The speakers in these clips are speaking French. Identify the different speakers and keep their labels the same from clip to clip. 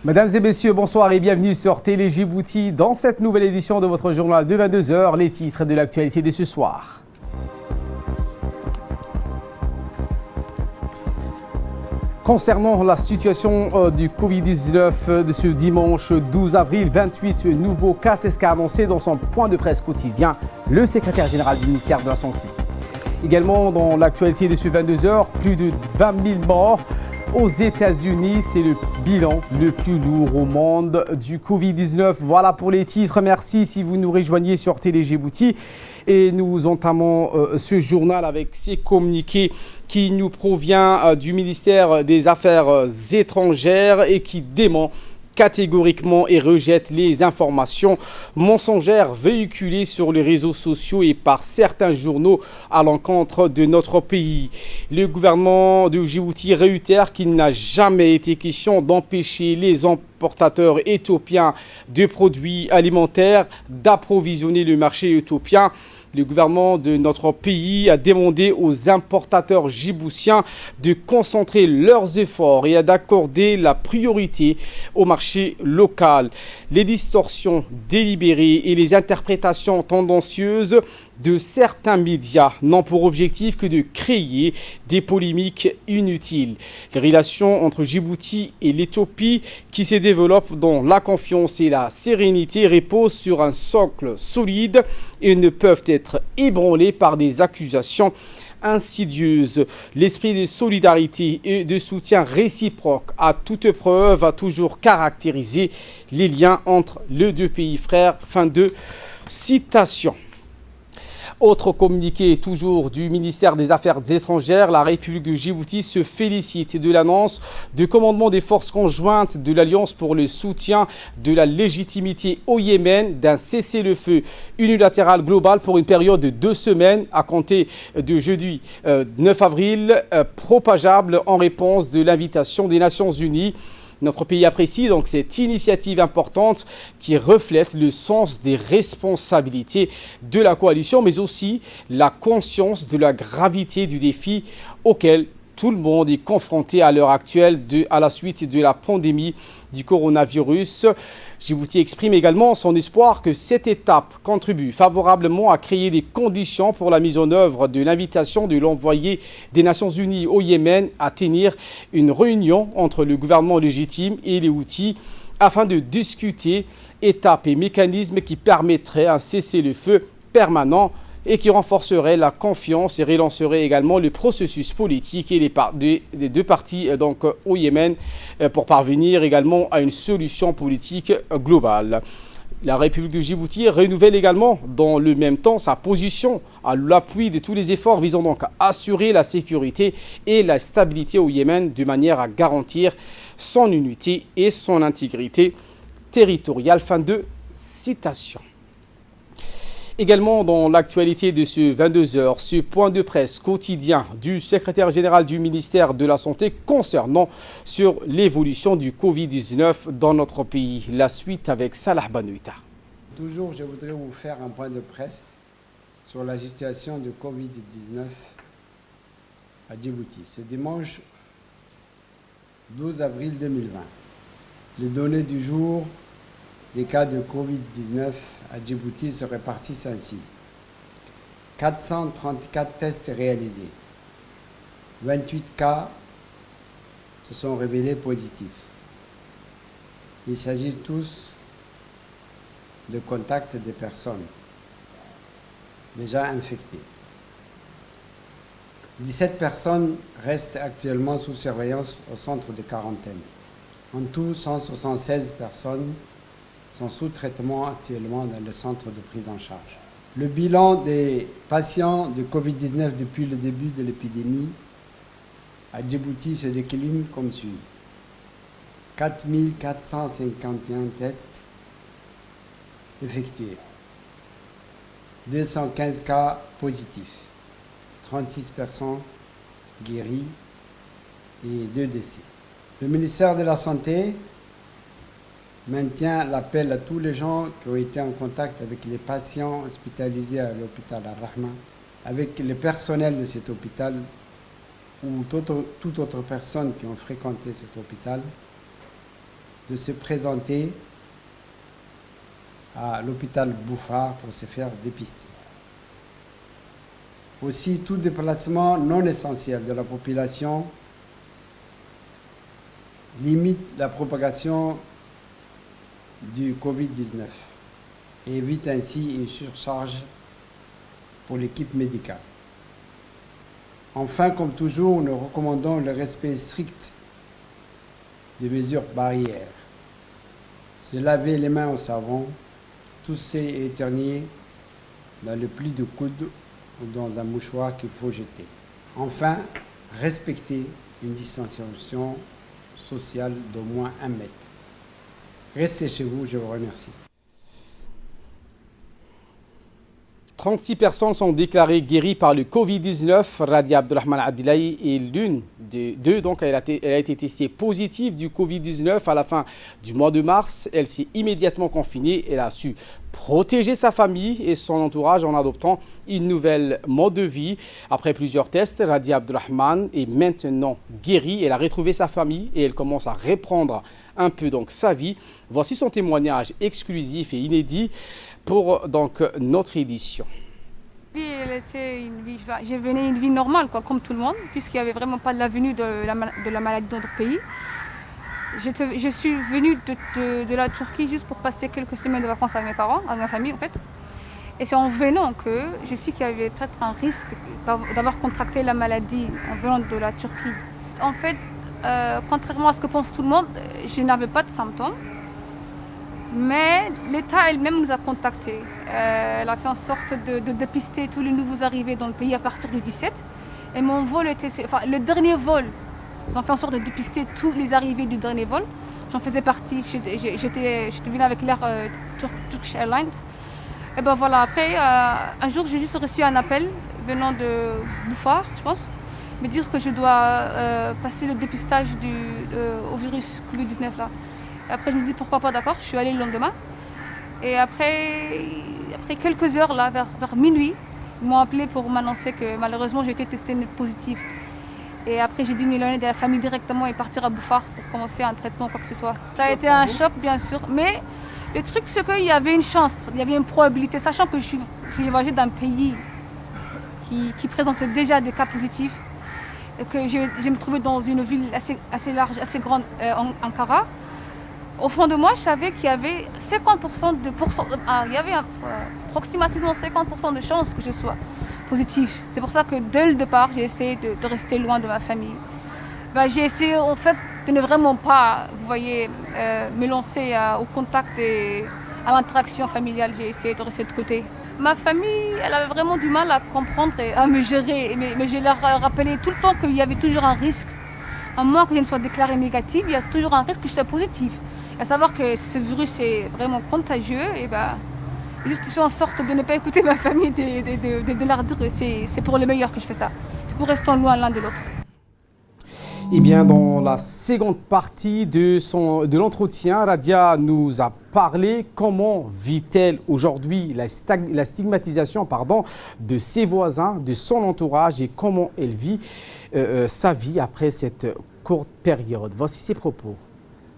Speaker 1: Mesdames et messieurs, bonsoir et bienvenue sur Télé Djibouti dans cette nouvelle édition de votre journal de 22 h, les titres de l'actualité de ce soir. Concernant la situation du Covid-19 de ce dimanche 12 avril, 28 nouveaux cas, c'est ce qu'a annoncé dans son point de presse quotidien le secrétaire général du ministère de la Santé. Également dans l'actualité de ce 22 h, plus de 20 000 morts. Aux États-Unis, c'est le bilan le plus lourd au monde du Covid-19. Voilà pour les titres. Merci si vous nous rejoignez sur Télé Djibouti. Et nous entamons ce journal avec ces communiqués qui nous provient du ministère des Affaires étrangères et qui dément catégoriquement et rejette les informations mensongères véhiculées sur les réseaux sociaux et par certains journaux à l'encontre de notre pays. Le gouvernement de Djibouti réitère qu'il n'a jamais été question d'empêcher les importateurs éthiopiens de produits alimentaires d'approvisionner le marché éthiopien. Le gouvernement de notre pays a demandé aux importateurs djiboutiens de concentrer leurs efforts et d'accorder la priorité au marché local. Les distorsions délibérées et les interprétations tendancieuses de certains médias n'ont pour objectif que de créer des polémiques inutiles. Les relations entre Djibouti et l'Éthiopie qui se développent dans la confiance et la sérénité reposent sur un socle solide et ne peuvent être ébranlées par des accusations insidieuses. L'esprit de solidarité et de soutien réciproque à toute preuve a toujours caractérisé les liens entre les deux pays frères. Fin de citation. Autre communiqué toujours du ministère des Affaires étrangères, la République de Djibouti se félicite de l'annonce du commandement des forces conjointes de l'Alliance pour le soutien de la légitimité au Yémen d'un cessez-le-feu unilatéral global pour une période de 2 semaines à compter de jeudi 9 avril, propageable en réponse de l'invitation des Nations Unies. Notre pays apprécie donc cette initiative importante qui reflète le sens des responsabilités de la coalition, mais aussi la conscience de la gravité du défi auquel tout le monde est confronté à l'heure actuelle à la suite de la pandémie du coronavirus. Djibouti exprime également son espoir que cette étape contribue favorablement à créer des conditions pour la mise en œuvre de l'invitation de l'envoyé des Nations Unies au Yémen à tenir une réunion entre le gouvernement légitime et les Houthis afin de discuter étapes et mécanismes qui permettraient un cessez-le-feu permanent et qui renforcerait la confiance et relancerait également le processus politique et des deux parties donc, au Yémen pour parvenir également à une solution politique globale. La République de Djibouti renouvelle également dans le même temps sa position à l'appui de tous les efforts visant donc à assurer la sécurité et la stabilité au Yémen de manière à garantir son unité et son intégrité territoriale. Fin de citation. Également dans l'actualité de ce 22 h, ce point de presse quotidien du secrétaire général du ministère de la Santé concernant sur l'évolution du Covid-19 dans notre pays. La suite avec Salah Banouita.
Speaker 2: Toujours, je voudrais vous faire un point de presse sur la situation de Covid-19 à Djibouti. Ce dimanche 12 avril 2020, les données du jour des cas de Covid-19 à Djibouti se répartissent ainsi. 434 tests réalisés. 28 cas se sont révélés positifs. Il s'agit tous de contacts des personnes déjà infectées. 17 personnes restent actuellement sous surveillance au centre de quarantaine. En tout, 176 personnes sont sous traitement actuellement dans le centre de prise en charge. Le bilan des patients de Covid-19 depuis le début de l'épidémie à Djibouti se décline comme suit. 4 451 tests effectués, 215 cas positifs, 36 personnes guéries et 2 décès. Le ministère de la Santé maintient l'appel à tous les gens qui ont été en contact avec les patients hospitalisés à l'hôpital Al-Rahma, avec le personnel de cet hôpital ou toute autre personne qui ont fréquenté cet hôpital, de se présenter à l'hôpital Bouffard pour se faire dépister. Aussi, tout déplacement non essentiel de la population limite la propagation du Covid-19 et évite ainsi une surcharge pour l'équipe médicale. Enfin, comme toujours, nous recommandons le respect strict des mesures barrières. Se laver les mains au savon, tousser et éternuer dans le pli de coude ou dans un mouchoir qu'il faut jeter. Enfin, respecter une distanciation sociale d'au moins 1 mètre. Restez chez vous, je vous remercie.
Speaker 1: 36 personnes sont déclarées guéries par le Covid-19. Radia Abdulrahman Abdillahi est l'une des deux. Donc, elle a été testée positive du Covid-19 à la fin du mois de mars. Elle s'est immédiatement confinée. Elle a su protéger sa famille et son entourage en adoptant une nouvelle mode de vie. Après plusieurs tests, Radia Abdulrahman est maintenant guérie. Elle a retrouvé sa famille et elle commence à reprendre un peu donc sa vie. Voici son témoignage exclusif et inédit pour donc notre édition.
Speaker 3: J'ai venu une vie normale, quoi, comme tout le monde, puisqu'il n'y avait vraiment pas l'avenue de la maladie dans notre pays. Je suis venue de la Turquie juste pour passer quelques semaines de vacances avec mes parents, avec ma famille en fait. Et c'est en venant que je sais qu'il y avait peut-être un risque d'avoir contracté la maladie en venant de la Turquie. En fait, contrairement à ce que pense tout le monde, je n'avais pas de symptômes. Mais l'État elle-même nous a contactés. Elle a fait en sorte de dépister tous les nouveaux arrivés dans le pays à partir du 17. Et mon vol était... Enfin, le dernier vol, ils ont fait en sorte de dépister tous les arrivés du dernier vol. J'en faisais partie. J'étais venue avec l'Air Turkish Airlines. Et ben voilà, après, un jour, j'ai juste reçu un appel venant de Bouffard, je pense, me dire que je dois passer le dépistage au virus Covid-19 là. Après, je me dis pourquoi pas, d'accord, je suis allée le lendemain. Et après quelques heures, là, vers minuit, ils m'ont appelé pour m'annoncer que malheureusement j'ai été testée positive. Et après, j'ai dû m'éloigner de la famille directement et partir à Bouffard pour commencer un traitement, quoi que ce soit. Ça a été un choc, bien sûr. Mais le truc, c'est qu'il y avait une chance, il y avait une probabilité, sachant que j'ai voyagé d'un pays qui présentait déjà des cas positifs. Et que je me trouvais dans une ville assez large, assez grande, Ankara. Au fond de moi, je savais qu'il y avait 50% il y avait approximativement 50% de chances que je sois positif. C'est pour ça que dès le départ, j'ai essayé de rester loin de ma famille. J'ai essayé en fait de ne vraiment pas, vous voyez, me lancer au contact et à l'interaction familiale. J'ai essayé de rester de côté. Ma famille, elle avait vraiment du mal à comprendre et à me gérer. Mais je leur rappelais tout le temps qu'il y avait toujours un risque. À moins que je ne sois déclarée négative, il y a toujours un risque que je sois positive. À savoir que ce virus est vraiment contagieux, et juste faire en sorte de ne pas écouter ma famille, de leur dire que c'est pour le meilleur que je fais ça. Du coup, restons loin l'un de l'autre.
Speaker 1: Eh bien, dans la seconde partie de l'entretien, Radia nous a parlé comment vit-elle aujourd'hui la stigmatisation de ses voisins, de son entourage et comment elle vit sa vie après cette courte période. Voici ses propos.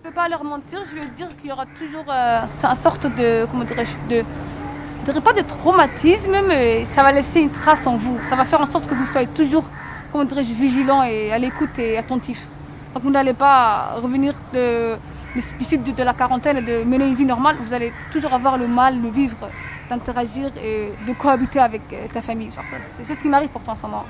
Speaker 3: Je ne peux pas leur mentir, je veux dire qu'il y aura toujours une sorte de, comment dirais-je, je dirais pas de traumatisme, mais ça va laisser une trace en vous. Ça va faire en sorte que vous soyez toujours, comment dirais-je, vigilant et à l'écoute et attentif. Donc vous n'allez pas revenir du site de la quarantaine et de mener une vie normale. Vous allez toujours avoir le mal de vivre, d'interagir et de cohabiter avec ta famille. C'est ce qui m'arrive pourtant en ce moment.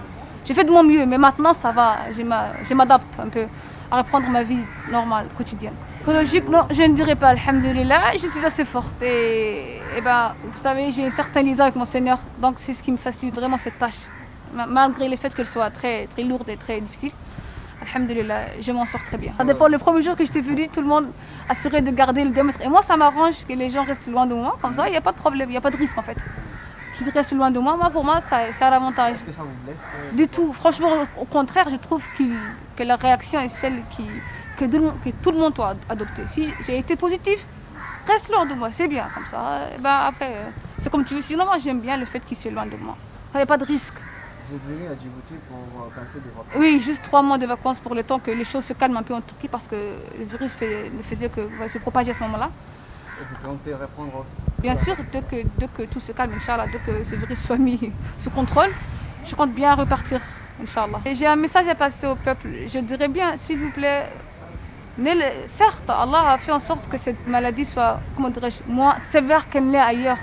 Speaker 3: J'ai fait de mon mieux, mais maintenant ça va, je m'adapte un peu à reprendre ma vie normale, quotidienne. Psychologique, non, je ne dirais pas, alhamdoulilah, je suis assez forte et vous savez, j'ai un certain liaison avec mon Seigneur, donc c'est ce qui me facilite vraiment cette tâche. Malgré le fait qu'elle soit très, très lourde et très difficile, alhamdoulilah, je m'en sors très bien. Ça dépend, le premier jour que j'étais venue, tout le monde assurait de garder le diamètre. Et moi, ça m'arrange que les gens restent loin de moi, comme ça, il n'y a pas de problème, il n'y a pas de risque en fait. Qu'ils restent loin de moi, pour moi, c'est un avantage.
Speaker 1: Est-ce que ça vous blesse
Speaker 3: Du tout. Franchement, au contraire, je trouve que la réaction est celle que tout le monde doit adopter. Si j'ai été positif, reste loin de moi, c'est bien comme ça. Après, c'est comme tu veux. Sinon, moi, j'aime bien le fait qu'il soit loin de moi. Il n'y a pas de risque.
Speaker 4: Vous êtes venu à Djibouti pour passer des vacances?
Speaker 3: Oui, juste 3 mois de vacances pour le temps que les choses se calment un peu en Turquie parce que le virus ne faisait que se propager à ce moment-là.
Speaker 4: Et vous comptez reprendre?
Speaker 3: Bien sûr, dès que tout se calme, Inch'Allah, dès que ce virus soit mis sous contrôle, je compte bien repartir, Inch'Allah. Et j'ai un message à passer au peuple. Je dirais bien, s'il vous plaît, certes, Allah a fait en sorte que cette maladie soit, comment dirais-je, moins sévère qu'elle n'est ailleurs.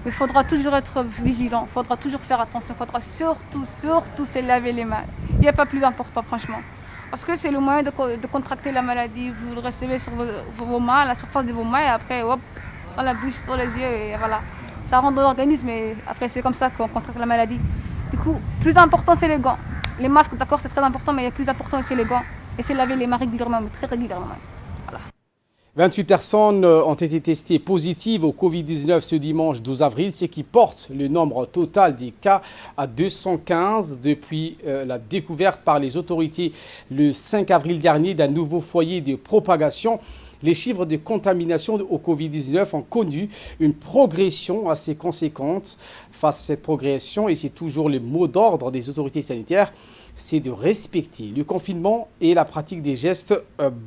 Speaker 3: Mais il faudra toujours être vigilant, il faudra toujours faire attention, il faudra surtout se laver les mains. Il n'y a pas plus important, franchement. Parce que c'est le moyen de contracter la maladie. Vous le recevez sur vos mains, la surface de vos mains, et après, hop, dans la bouche, sur les yeux, et voilà. Ça rentre dans l'organisme, et après, c'est comme ça qu'on contracte la maladie. Du coup, plus important, c'est les gants. Les masques, d'accord, c'est très important, mais le plus important, c'est les gants. Et c'est laver les mains régulièrement, mais très régulièrement. Voilà.
Speaker 1: 28 personnes ont été testées positives au Covid-19 ce dimanche 12 avril, ce qui porte le nombre total des cas à 215 depuis la découverte par les autorités le 5 avril dernier d'un nouveau foyer de propagation. Les chiffres de contamination au Covid-19 ont connu une progression assez conséquente. Face à cette progression, et c'est toujours le mot d'ordre des autorités sanitaires, c'est de respecter le confinement et la pratique des gestes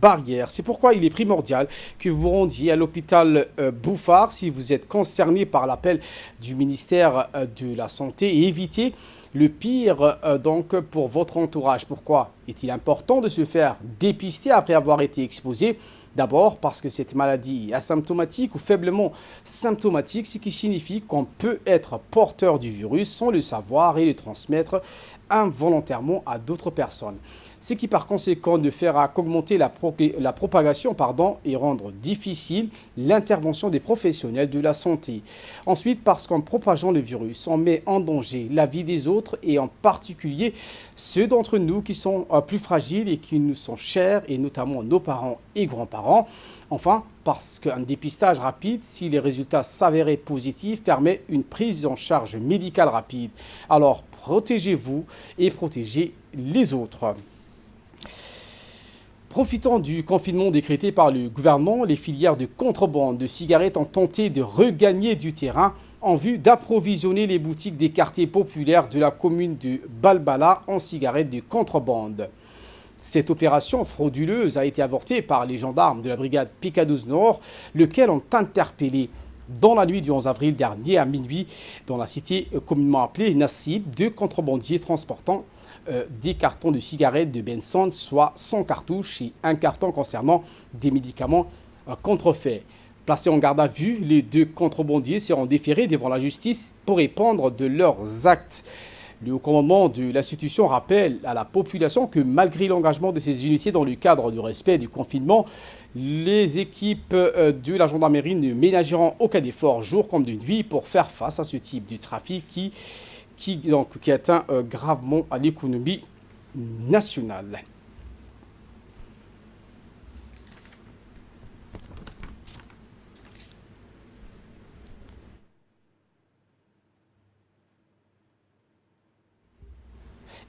Speaker 1: barrières. C'est pourquoi il est primordial que vous rendiez à l'hôpital Bouffard si vous êtes concerné par l'appel du ministère de la Santé et évitez le pire donc pour votre entourage. Pourquoi est-il important de se faire dépister après avoir été exposé? D'abord parce que cette maladie est asymptomatique ou faiblement symptomatique, ce qui signifie qu'on peut être porteur du virus sans le savoir et le transmettre involontairement à d'autres personnes. Ce qui par conséquent ne fera qu'augmenter la propagation et rendre difficile l'intervention des professionnels de la santé. Ensuite, parce qu'en propageant le virus, on met en danger la vie des autres et en particulier ceux d'entre nous qui sont plus fragiles et qui nous sont chers, et notamment nos parents et grands-parents. Enfin, parce qu'un dépistage rapide, si les résultats s'avéraient positifs, permet une prise en charge médicale rapide. Alors, protégez-vous et protégez les autres. Profitant du confinement décrété par le gouvernement, les filières de contrebande de cigarettes ont tenté de regagner du terrain en vue d'approvisionner les boutiques des quartiers populaires de la commune de Balbala en cigarettes de contrebande. Cette opération frauduleuse a été avortée par les gendarmes de la brigade Picadouz Nord, lesquels ont interpellé dans la nuit du 11 avril dernier à minuit dans la cité communément appelée Nassib, 2 contrebandiers transportant des cartons de cigarettes de Benson, soit 100 cartouches et un carton concernant des médicaments contrefaits. Placés en garde à vue, les 2 contrebandiers seront déférés devant la justice pour répondre de leurs actes. Le haut commandement de l'institution rappelle à la population que malgré l'engagement de ces unités dans le cadre du respect du confinement, les équipes de la gendarmerie ne ménageront aucun effort jour comme de nuit pour faire face à ce type de trafic qui atteint gravement à l'économie nationale.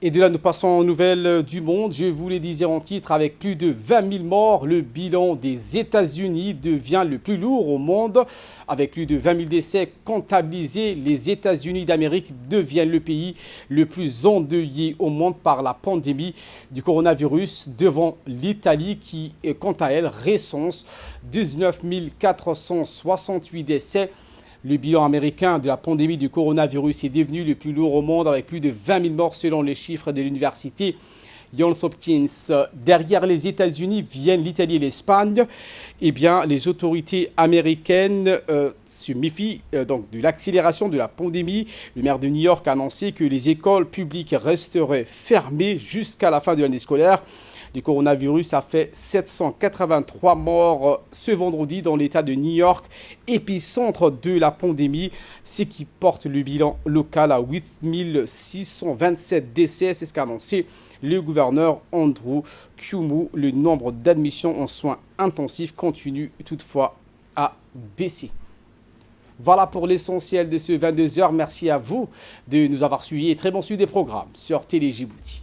Speaker 1: Et de là, nous passons aux nouvelles du monde. Je vous les disais en titre, avec plus de 20 000 morts, le bilan des États-Unis devient le plus lourd au monde. Avec plus de 20 000 décès comptabilisés, les États-Unis d'Amérique deviennent le pays le plus endeuillé au monde par la pandémie du coronavirus, devant l'Italie qui, quant à elle, recense 19 468 décès. Le bilan américain de la pandémie du coronavirus est devenu le plus lourd au monde avec plus de 20 000 morts selon les chiffres de l'université Johns Hopkins. Derrière les États-Unis viennent l'Italie et l'Espagne. Eh bien, les autorités américaines se méfient donc de l'accélération de la pandémie. Le maire de New York a annoncé que les écoles publiques resteraient fermées jusqu'à la fin de l'année scolaire. Le coronavirus a fait 783 morts ce vendredi dans l'État de New York, épicentre de la pandémie, ce qui porte le bilan local à 8 627 décès. C'est ce qu'a annoncé le gouverneur Andrew Cuomo. Le nombre d'admissions en soins intensifs continue toutefois à baisser. Voilà pour l'essentiel de ce 22h. Merci à vous de nous avoir suivis et très bon suivi des programmes sur Télé Djibouti.